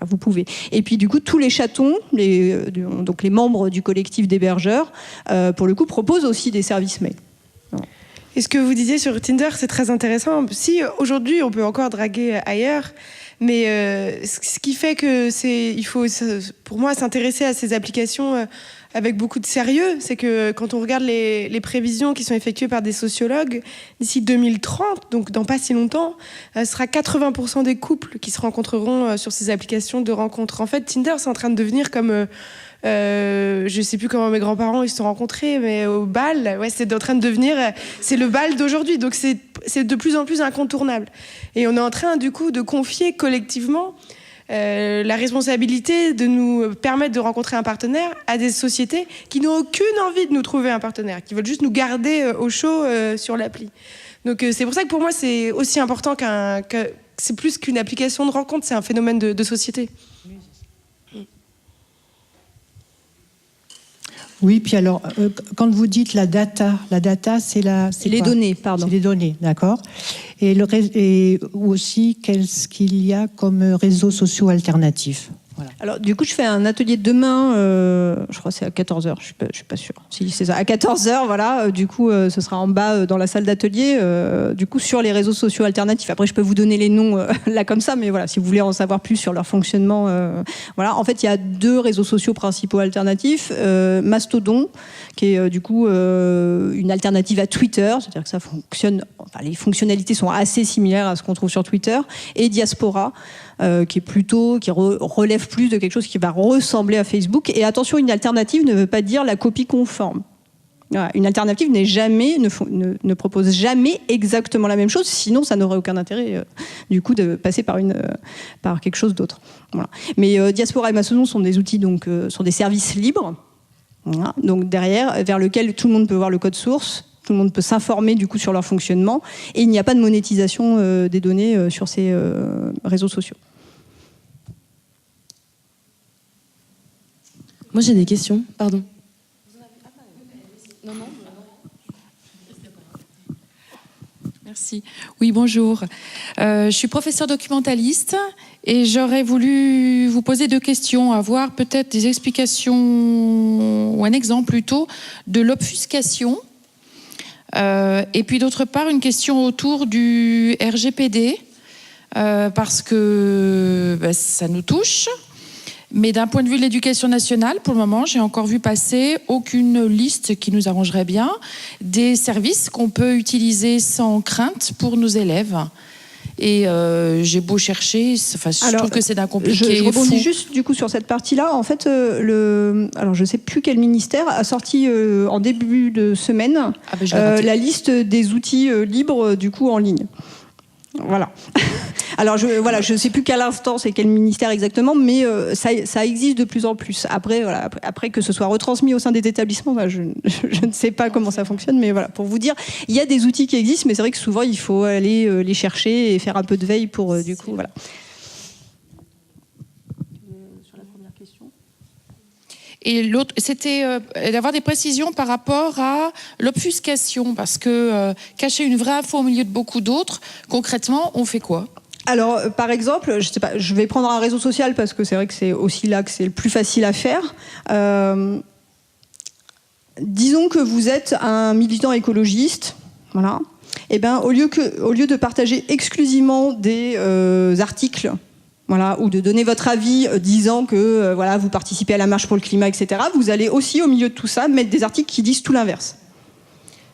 vous pouvez. Et puis, du coup, tous les chatons, donc les membres du collectif d'hébergeurs, pour le coup, proposent aussi des services mail. Et ce que vous disiez sur Tinder, c'est très intéressant. Si aujourd'hui, on peut encore draguer ailleurs, mais ce qui fait que il faut, pour moi, s'intéresser à ces applications avec beaucoup de sérieux, c'est que quand on regarde les prévisions qui sont effectuées par des sociologues, d'ici 2030, donc dans pas si longtemps, ce sera 80% des couples qui se rencontreront sur ces applications de rencontres. En fait, Tinder, c'est en train de devenir comme... je sais plus comment mes grands-parents ils se sont rencontrés, mais au bal, c'est en train de devenir, c'est le bal d'aujourd'hui, donc c'est de plus en plus incontournable. Et on est en train du coup de confier collectivement la responsabilité de nous permettre de rencontrer un partenaire à des sociétés qui n'ont aucune envie de nous trouver un partenaire, qui veulent juste nous garder au chaud sur l'appli. Donc c'est pour ça que pour moi c'est aussi important que c'est plus qu'une application de rencontre, c'est un phénomène de société. Oui, puis alors, quand vous dites la data, c'est les quoi ? données, pardon. C'est les données, d'accord. Et aussi, qu'est-ce qu'il y a comme réseaux sociaux alternatifs ? Voilà. Alors, du coup, je fais un atelier demain, je crois que c'est à 14h, je suis pas sûre. Si c'est ça, à 14h, voilà, du coup, ce sera en bas dans la salle d'atelier, du coup, sur les réseaux sociaux alternatifs. Après, je peux vous donner les noms là comme ça, mais voilà, si vous voulez en savoir plus sur leur fonctionnement, voilà. En fait, il y a 2 réseaux sociaux principaux alternatifs. Mastodon, qui est du coup une alternative à Twitter, c'est-à-dire que ça fonctionne, enfin, les fonctionnalités sont assez similaires à ce qu'on trouve sur Twitter, et Diaspora, qui relève plus de quelque chose qui va ressembler à Facebook. Et attention, une alternative ne veut pas dire la copie conforme. Voilà, une alternative ne propose jamais exactement la même chose, sinon ça n'aurait aucun intérêt du coup de passer par quelque chose d'autre. Voilà. Mais Diaspora et Mastodon sont des outils, donc sont des services libres. Voilà. Donc derrière, vers lequel tout le monde peut voir le code source. Tout le monde peut s'informer du coup sur leur fonctionnement, et il n'y a pas de monétisation des données sur ces réseaux sociaux. Moi j'ai des questions, pardon. Non. Merci. Oui, bonjour. Je suis professeure documentaliste et j'aurais voulu vous poser 2 questions, avoir peut-être des explications ou un exemple plutôt de l'obfuscation. Et puis d'autre part, une question autour du RGPD, parce que ça nous touche. Mais d'un point de vue de l'éducation nationale, pour le moment, j'ai encore vu passer aucune liste qui nous arrangerait bien des services qu'on peut utiliser sans crainte pour nos élèves. Et j'ai beau chercher, je trouve que c'est d'un compliqué. Je rebondis fou. juste du coup sur cette partie-là. En fait, alors je sais plus quel ministère a sorti en début de semaine la liste des outils libres du coup en ligne. Voilà. Alors je sais plus quelle instance et quel ministère exactement, mais ça existe de plus en plus. Après que ce soit retransmis au sein des établissements, je ne sais pas comment ça fonctionne, mais voilà, pour vous dire, il y a des outils qui existent, mais c'est vrai que souvent il faut aller les chercher et faire un peu de veille pour du coup voilà. Sur la première question. Et l'autre, c'était d'avoir des précisions par rapport à l'obfuscation, parce que cacher une vraie info au milieu de beaucoup d'autres, concrètement, on fait quoi ? Alors, par exemple, je sais pas, je vais prendre un réseau social parce que c'est vrai que c'est aussi là que c'est le plus facile à faire. Disons que vous êtes un militant écologiste, voilà. Et ben, au lieu de partager exclusivement des articles, voilà, ou de donner votre avis disant que voilà, vous participez à la marche pour le climat, etc., vous allez aussi, au milieu de tout ça, mettre des articles qui disent tout l'inverse.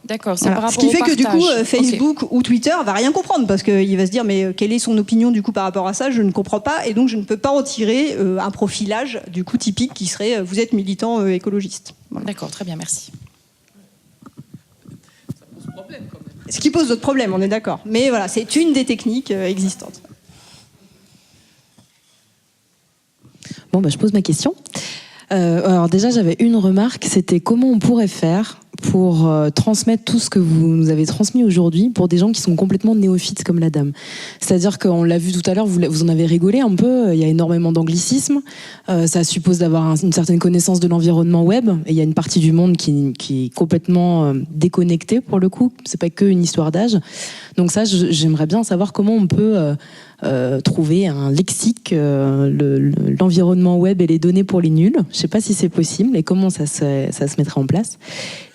D'accord, c'est Voilà. par Ce rapport qui fait au que du partage. coup, Facebook ou Twitter va rien comprendre parce qu'il va se dire mais quelle est son opinion du coup par rapport à ça, je ne comprends pas et donc je ne peux pas en tirer un profilage du coup typique qui serait vous êtes militant écologiste. Voilà. D'accord, très bien, merci. Ça pose problème quand même. Ce qui pose d'autres problèmes, on est d'accord. Mais voilà, c'est une des techniques existantes. Bon, je pose ma question. Alors déjà, j'avais une remarque, c'était comment on pourrait faire pour transmettre tout ce que vous nous avez transmis aujourd'hui pour des gens qui sont complètement néophytes comme la dame. C'est-à-dire qu'on l'a vu tout à l'heure, vous en avez rigolé un peu, il y a énormément d'anglicismes, ça suppose d'avoir une certaine connaissance de l'environnement web, et il y a une partie du monde qui est complètement déconnectée pour le coup, c'est pas qu'une histoire d'âge. Donc ça, j'aimerais bien savoir comment on peut trouver un lexique, l'environnement web et les données pour les nuls. Je sais pas si c'est possible et comment ça se mettrait en place.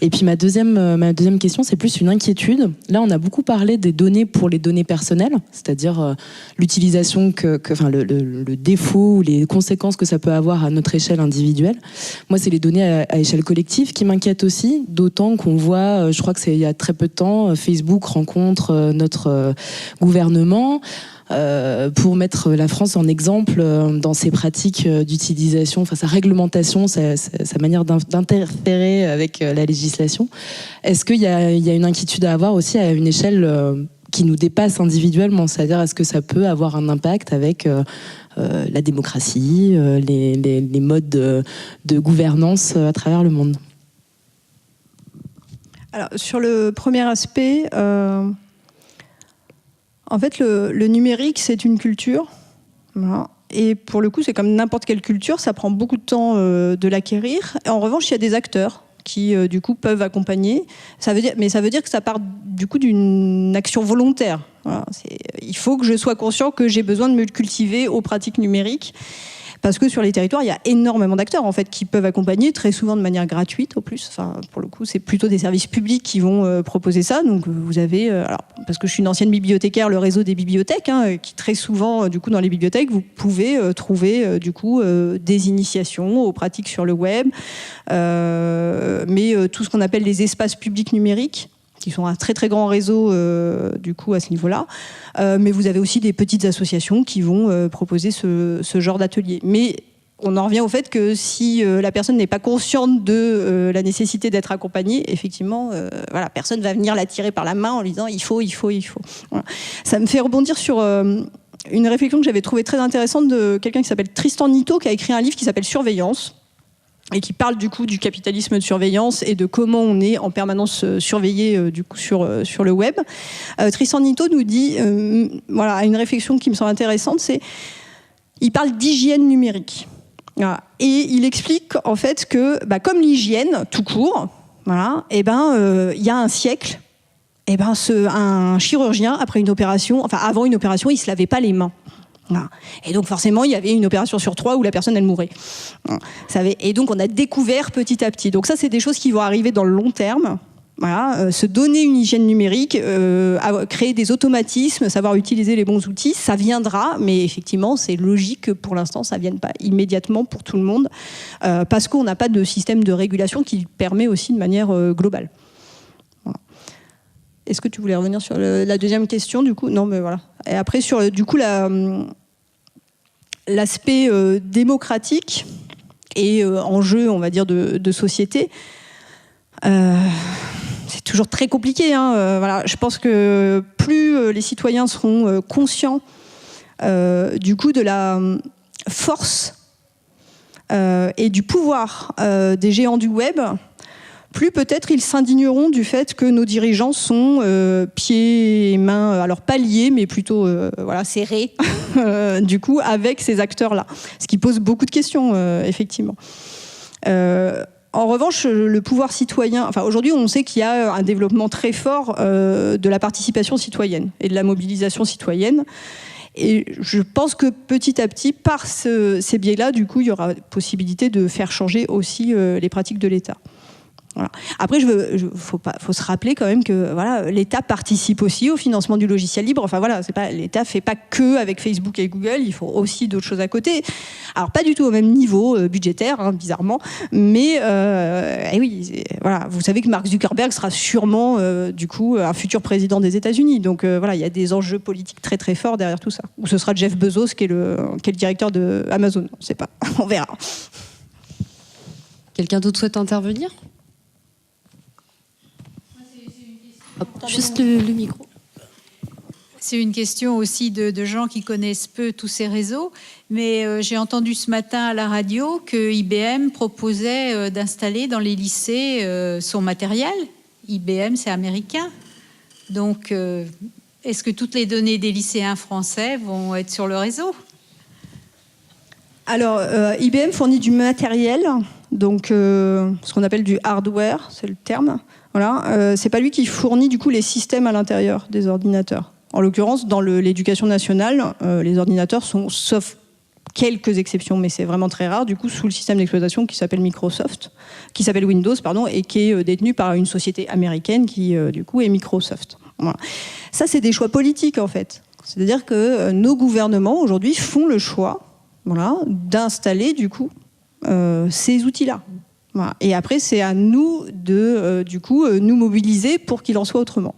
Et puis ma deuxième question, c'est plus une inquiétude. Là, on a beaucoup parlé des données pour les données personnelles, c'est-à-dire l'utilisation le défaut ou les conséquences que ça peut avoir à notre échelle individuelle. Moi, c'est les données à échelle collective qui m'inquiètent aussi, d'autant qu'on voit, je crois que c'est il y a très peu de temps, Facebook rencontre notre gouvernement pour mettre la France en exemple dans ses pratiques d'utilisation, sa réglementation, sa manière d'interférer avec la législation. Est-ce qu'il y a une inquiétude à avoir aussi à une échelle qui nous dépasse individuellement, c'est-à-dire est-ce que ça peut avoir un impact avec la démocratie, les modes de gouvernance à travers le monde ? Alors, sur le premier aspect, en fait, le numérique, c'est une culture. Voilà. Et pour le coup, c'est comme n'importe quelle culture, ça prend beaucoup de temps de l'acquérir. En revanche, il y a des acteurs qui, du coup, peuvent accompagner. Mais ça veut dire que ça part, du coup, d'une action volontaire. Voilà. Il faut que je sois conscient que j'ai besoin de me cultiver aux pratiques numériques. Parce que sur les territoires, il y a énormément d'acteurs en fait qui peuvent accompagner, très souvent de manière gratuite au plus. Enfin, pour le coup, c'est plutôt des services publics qui vont proposer ça. Donc vous avez, alors, parce que je suis une ancienne bibliothécaire, le réseau des bibliothèques, qui très souvent, du coup, dans les bibliothèques, vous pouvez trouver du coup des initiations aux pratiques sur le web, mais tout ce qu'on appelle les espaces publics numériques, qui sont un très très grand réseau du coup à ce niveau-là. Mais vous avez aussi des petites associations qui vont proposer ce genre d'atelier. Mais on en revient au fait que si la personne n'est pas consciente de la nécessité d'être accompagnée, effectivement, voilà, personne va venir la tirer par la main en lui disant il faut. Voilà. Ça me fait rebondir sur une réflexion que j'avais trouvée très intéressante de quelqu'un qui s'appelle Tristan Nitto, qui a écrit un livre qui s'appelle Surveillance, et qui parle du coup du capitalisme de surveillance et de comment on est en permanence surveillé du coup sur le web. Tristan Nitto nous dit, voilà, une réflexion qui me semble intéressante, il parle d'hygiène numérique. Voilà. Et il explique en fait que, comme l'hygiène tout court, voilà, il y a un siècle, un chirurgien avant une opération, il se lavait pas les mains. Et donc forcément, il y avait une opération sur 3 où la personne, elle mourait. Et donc on a découvert petit à petit. Donc ça, c'est des choses qui vont arriver dans le long terme. Voilà, se donner une hygiène numérique, créer des automatismes, savoir utiliser les bons outils, ça viendra, mais effectivement, c'est logique que pour l'instant, ça ne vienne pas immédiatement pour tout le monde, parce qu'on n'a pas de système de régulation qui permet aussi de manière globale. Voilà. Est-ce que tu voulais revenir sur la deuxième question, du coup? Non, mais voilà. Et après, sur du coup, l'aspect démocratique et enjeu, on va dire, de société, c'est toujours très compliqué. Voilà. Je pense que plus les citoyens seront conscients du coup de la force et du pouvoir des géants du web, plus peut-être ils s'indigneront du fait que nos dirigeants sont pieds et mains, alors pas liés, mais plutôt voilà, serrés, du coup, avec ces acteurs-là. Ce qui pose beaucoup de questions, effectivement. En revanche, le pouvoir citoyen, enfin aujourd'hui on sait qu'il y a un développement très fort de la participation citoyenne et de la mobilisation citoyenne. Et je pense que petit à petit, par ces biais-là, du coup, il y aura possibilité de faire changer aussi les pratiques de l'État. Voilà. Après, faut se rappeler quand même que voilà, l'État participe aussi au financement du logiciel libre. Enfin voilà, l'État fait pas que avec Facebook et Google, il faut aussi d'autres choses à côté. Alors pas du tout au même niveau budgétaire, bizarrement, mais oui, voilà, vous savez que Mark Zuckerberg sera sûrement du coup un futur président des États-Unis. Donc voilà, il y a des enjeux politiques très très forts derrière tout ça. Ou ce sera Jeff Bezos qui est le directeur de Amazon. On ne sait pas, on verra. Quelqu'un d'autre souhaite intervenir? Juste le micro. C'est une question aussi de gens qui connaissent peu tous ces réseaux, mais j'ai entendu ce matin à la radio que IBM proposait d'installer dans les lycées son matériel. IBM, c'est américain. Donc, est-ce que toutes les données des lycéens français vont être sur le réseau? Alors, IBM fournit du matériel, donc ce qu'on appelle du hardware, c'est le terme. Voilà, c'est pas lui qui fournit du coup les systèmes à l'intérieur des ordinateurs. En l'occurrence, dans l'éducation nationale, les ordinateurs sont, sauf quelques exceptions, mais c'est vraiment très rare, du coup sous le système d'exploitation qui s'appelle Windows, pardon, et qui est détenu par une société américaine qui du coup est Microsoft. Voilà. Ça, c'est des choix politiques en fait. C'est-à-dire que nos gouvernements aujourd'hui font le choix, voilà, d'installer du coup ces outils-là. Voilà. Et après, c'est à nous de, du coup, nous mobiliser pour qu'il en soit autrement.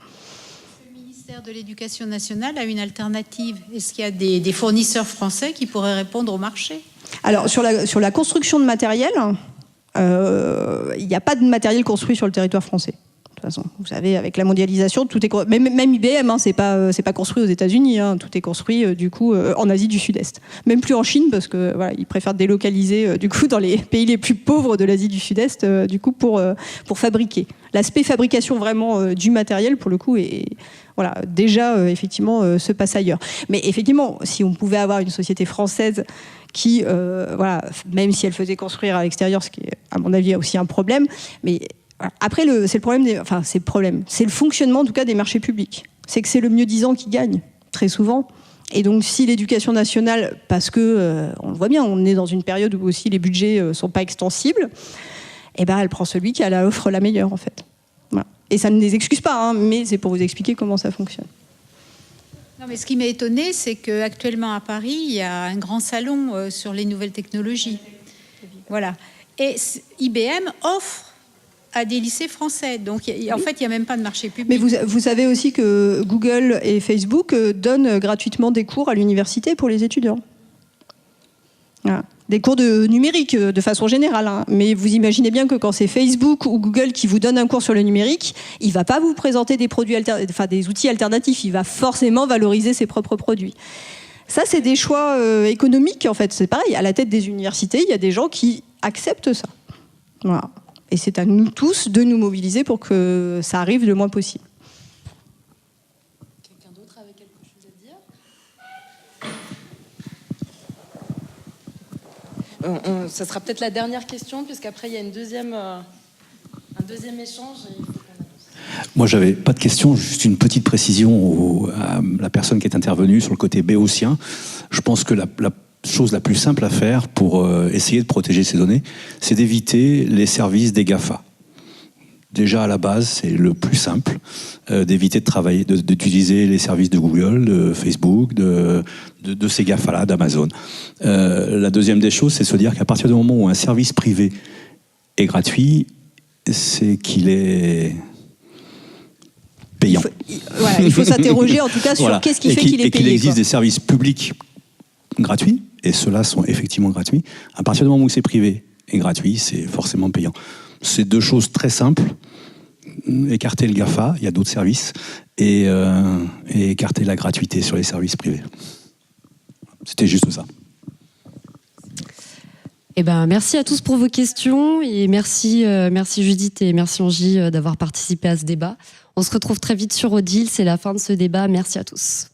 Le ministère de l'Éducation nationale a une alternative. Est-ce qu'il y a des fournisseurs français qui pourraient répondre au marché? Alors, sur la construction de matériel, il n'y a pas de matériel construit sur le territoire français. De toute façon, vous savez, avec la mondialisation, tout est même IBM, c'est pas construit aux États-Unis, tout est construit du coup en Asie du Sud-Est. Même plus en Chine parce que voilà, ils préfèrent délocaliser du coup dans les pays les plus pauvres de l'Asie du Sud-Est du coup pour fabriquer. L'aspect fabrication vraiment du matériel pour le coup est voilà déjà effectivement se passe ailleurs. Mais effectivement, si on pouvait avoir une société française qui voilà, même si elle faisait construire à l'extérieur, ce qui est à mon avis aussi un problème, mais après, c'est le problème. C'est le fonctionnement, en tout cas, des marchés publics. C'est que c'est le mieux-disant qui gagne, très souvent. Et donc, si l'éducation nationale, parce que, on le voit bien, on est dans une période où aussi les budgets ne sont pas extensibles, eh ben, elle prend celui qui a l'offre la meilleure, en fait. Voilà. Et ça ne les excuse pas, mais c'est pour vous expliquer comment ça fonctionne. Non, mais ce qui m'a étonnée, c'est qu'actuellement à Paris, il y a un grand salon sur les nouvelles technologies. Voilà. Et IBM offre à des lycées français. Donc, en fait, il n'y a même pas de marché public. Mais vous savez aussi que Google et Facebook donnent gratuitement des cours à l'université pour les étudiants. Voilà. Des cours de numérique, de façon générale. Mais vous imaginez bien que quand c'est Facebook ou Google qui vous donne un cours sur le numérique, il ne va pas vous présenter des outils alternatifs. Il va forcément valoriser ses propres produits. Ça, c'est des choix économiques, en fait. C'est pareil, à la tête des universités, il y a des gens qui acceptent ça. Voilà. Et c'est à nous tous de nous mobiliser pour que ça arrive le moins possible. Quelqu'un d'autre avait quelque chose à dire? Ça sera peut-être la dernière question, puisqu'après il y a un deuxième échange. Moi, j'avais pas de question, juste une petite précision à la personne qui est intervenue sur le côté béotien. Je pense que la chose la plus simple à faire pour essayer de protéger ces données, c'est d'éviter les services des GAFA. Déjà à la base, c'est le plus simple, d'éviter de travailler, d'utiliser les services de Google, de Facebook, de ces GAFA-là, d'Amazon. La deuxième des choses, c'est se dire qu'à partir du moment où un service privé est gratuit, c'est qu'il est payant. Il faut s'interroger en tout cas sur qu'est-ce qui fait qu'il est payé. Et qu'il existe des services publics gratuits, et ceux-là sont effectivement gratuits. À partir du moment où c'est privé et gratuit, c'est forcément payant. C'est deux choses très simples. Écarter le GAFA, il y a d'autres services, et écarter la gratuité sur les services privés. C'était juste ça. Eh ben, merci à tous pour vos questions, et merci Judith et merci Angie d'avoir participé à ce débat. On se retrouve très vite sur Odile, c'est la fin de ce débat. Merci à tous.